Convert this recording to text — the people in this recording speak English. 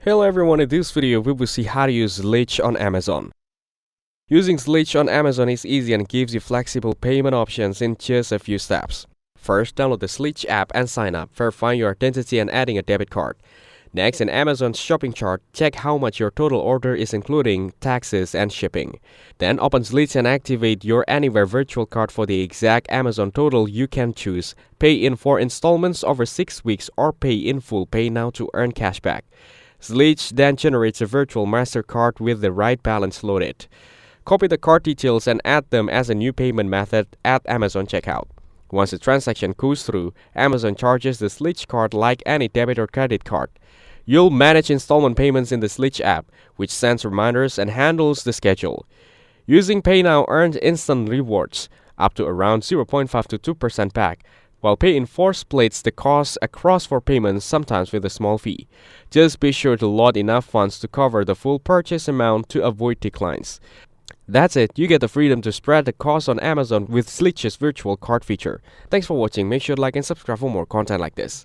Hello everyone, in this video we will see how to use Zilch on Amazon. Using Zilch on Amazon is easy and gives you flexible payment options in just a few steps. First, download the Zilch app and sign up, verifying your identity and adding a debit card. Next, in Amazon's shopping chart, check how much your total order is including taxes and shipping. Then open Zilch and activate your Anywhere virtual card for the exact Amazon total you can choose. Pay in 4 installments over 6 weeks or pay in full pay now to earn cashback. Zilch then generates a virtual MasterCard with the right balance loaded. Copy the card details and add them as a new payment method at Amazon checkout. Once the transaction goes through, Amazon charges the Zilch card like any debit or credit card. You'll manage installment payments in the Zilch app, which sends reminders and handles the schedule. Using Pay Now earns instant rewards, up to around 0.5 to 2% back, while Pay in 4 splits the cost across 4 payments, sometimes with a small fee. Just be sure to load enough funds to cover the full purchase amount to avoid declines. That's it, you get the freedom to spread the cost on Amazon with Zilch's virtual card feature. Thanks for watching, make sure to like and subscribe for more content like this.